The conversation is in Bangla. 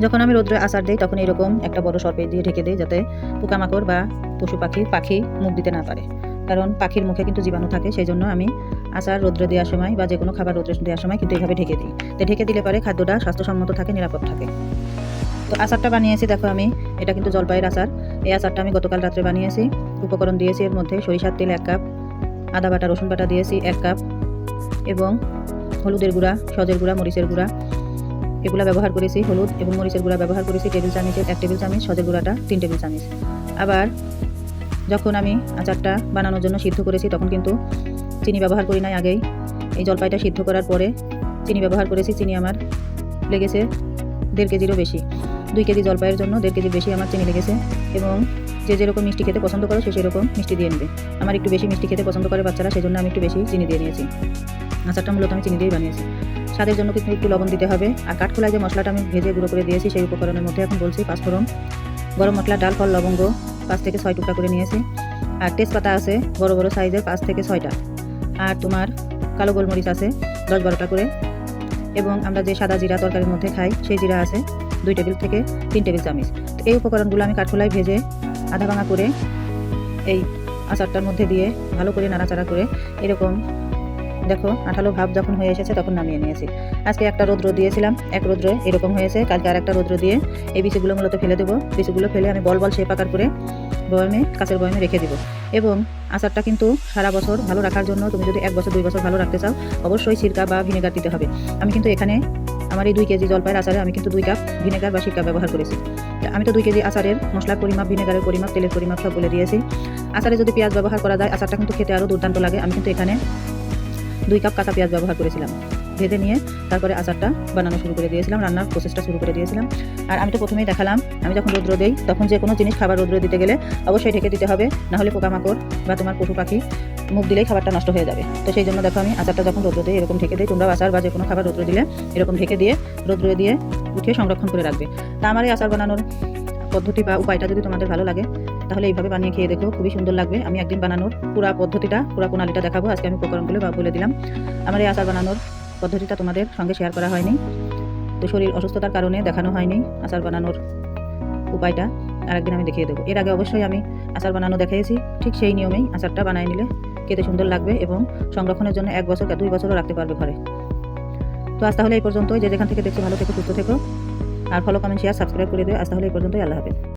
যখন আমি রোদ্রে আচার দিই তখন এরকম একটা বড় সরপেট দিয়ে ঢেকে দিই, যাতে পোকামাকড় বা পশু পাখি মুখ দিতে না পারে। কারণ পাখির মুখে কিন্তু জীবাণু থাকে, সেই জন্য আমি আচার রোদ্রে দেওয়ার সময় বা যে কোনো খাবার রোদ্রে দেওয়ার সময় কিন্তু এইভাবে ঢেকে দিই। তো ঢেকে দিলে পরে খাদ্যটা স্বাস্থ্যসম্মত থাকে, নিরাপদ থাকে। তো আচারটা বানিয়েছি দেখো আমি, এটা কিন্তু জলপাইয়ের আচার। এই আচারটা আমি গতকাল রাত্রে বানিয়েছি। উপকরণ দিয়েছি এর মধ্যে সরিষার তেল 1 কাপ, আদা বাটা রসুন বাটা দিয়েছি 1 কাপ, এবং হলুদের গুঁড়া, সজের গুঁড়া, মরিচের গুঁড়া এগুলো ব্যবহার করেছি। হলুদ এবং মরিচের গুঁড়া ব্যবহার করেছি টেবিল চামচের 1 টেবিল চামচ, সজের গুঁড়াটা 3 টেবিল চামচ। আবার যখন আমি আচারটা বানানোর জন্য সিদ্ধ করেছি তখন কিন্তু চিনি ব্যবহার করি নাই আগেই। এই জলপাইটা সিদ্ধ করার পরে চিনি ব্যবহার করেছি। চিনি আমার লেগেছে 1.5 কেজিরও বেশি। 2 কেজি জলপাইয়ের জন্য 1.5 কেজির বেশি আমার চিনি লেগেছে। এবং যে যেরকম মিষ্টি খেতে পছন্দ করো সে সেরকম মিষ্টি দিয়ে নেবে। আমার একটু বেশি মিষ্টি খেতে পছন্দ করে বাচ্চারা, সেই জন্য আমি একটু বেশি চিনি দিয়ে নিয়েছি। আচারটা মূলত আমি চিনি দিয়েই বানিয়েছি। স্বাদের জন্য কিন্তু একটু লবণ দিতে হবে। আর কাঠখোলায় যে মশলাটা আমি ভেজে গুঁড়ো করে দিয়েছি সেই উপকরণের মধ্যে এখন বলছি পাঁচফোড়ন, গরম মশলা, ডাল, ফল, লবঙ্গ 5 থেকে 6 টুকরা করে নিয়েছি। আর তেজপাতা আছে বড় বড় সাইজের 5 থেকে 6টা। আর তোমার কালো গোলমরিচ আছে 10-12টা করে। এবং আমরা যে সাদা জিরা তরকারির মধ্যে খাই সেই জিরা আছে 2 টেবিল থেকে 3 টেবিল চামচ। তো এই উপকরণগুলো আমি কাঠখোলায় ভেজে আধা ভাঙা করে এই আচারটার মধ্যে দিয়ে ভালো করে নাড়াচাড়া করে এরকম দেখো আঠালো ভাব যখন হয়ে এসেছে তখন নামিয়ে নিয়েছি। আজকে একটা রৌদ্র দিয়েছিলাম, এক রৌদ্রে এরকম হয়েছে। কালকে আর একটা রৌদ্র দিয়ে এই বিচিগুলো মূলত ফেলে দেবো। বিচিগুলো ফেলে আমি বল শেপ আকার করে বয়মে, কাঁচের বয়মে রেখে দিব। এবং আচারটা কিন্তু সারা বছর ভালো রাখার জন্য তুমি যদি 1 বছর 2 বছর ভালো রাখতে চাও অবশ্যই সিরকা বা ভিনেগার দিতে হবে। আমি কিন্তু এখানে আমার এই 2 কেজি জলপাইয়ের আচারে আমি কিন্তু 2 কাপ ভিনেগার বা সিরকা ব্যবহার করেছি। আমি তো 2 কেজি আচারের মশলার পরিমাপ, ভিনেগারের পরিমাপ, তেলের পরিমাপ সব বলে দিয়েছি। আচারে যদি পেঁয়াজ ব্যবহার করা যায় আচারটা কিন্তু খেতে আরও দুর্দান্ত লাগে। আমি কিন্তু এখানে 2 কাপ কাঁচা পেঁয়াজ ব্যবহার করেছিলাম। ভেজে নিয়ে তারপরে আচারটা বানানো শুরু করে দিয়েছিলাম, রান্নার প্রসেসটা শুরু করে দিয়েছিলাম। আর আমি তো প্রথমেই দেখালাম আমি যখন রৌদ্র দিই তখন যে কোনো জিনিস খাবার রৌদ্র দিতে গেলে অবশ্যই ঢেকে দিতে হবে, নাহলে পোকামাকড় বা তোমার পশু পাখি মুখ দিলেই খাবারটা নষ্ট হয়ে যাবে। তো সেই জন্য দেখো আমি আচারটা যখন রৌদ্র দিই এরকম ঢেকে দিই। তোমরা আচার বা যে কোনো খাবার রৌদ্র দিলে এরকম ঢেকে দিয়ে রৌদ্র দিয়ে উঠিয়ে সংরক্ষণ করে রাখবে। তা আমার এই আচার বানানোর পদ্ধতি বা উপায়টা যদি তোমাদের ভালো লাগে তাহলে এইভাবে বানিয়ে খেয়ে দেখো, খুবই সুন্দর লাগবে। আমি একদিন বানানোর পুরো পদ্ধতিটা, পুরো প্রণালীটা দেখাবো। আজকে আমি উপকরণগুলো বলে দিলাম। আমার এই আচার বানানোর পদ্ধতিটা তোমাদের সঙ্গে শেয়ার করা হয়নি, তো শরীর অসুস্থতার কারণে দেখানো হয়নি আচার বানানোর উপায়টা। আরেকদিন আমি দেখিয়ে দেবো। এর আগে অবশ্যই আমি আচার বানানো দেখিয়েছি, ঠিক সেই নিয়মেই আচারটা বানিয়ে নিলে খেতে সুন্দর লাগবে এবং সংরক্ষণের জন্য 1 বছর 2 বছরও রাখতে পারবে ঘরে। তো আজ তাহলে এই পর্যন্তই। যে যেখান থেকে দেখছো ভালো থেকো, সুস্থ থেকো। আর ফলো, কমেন্ট, শেয়ার, সাবস্ক্রাইব করে দিও। আজ তাহলে এই পর্যন্তই। আল্লাহ হাফেজ।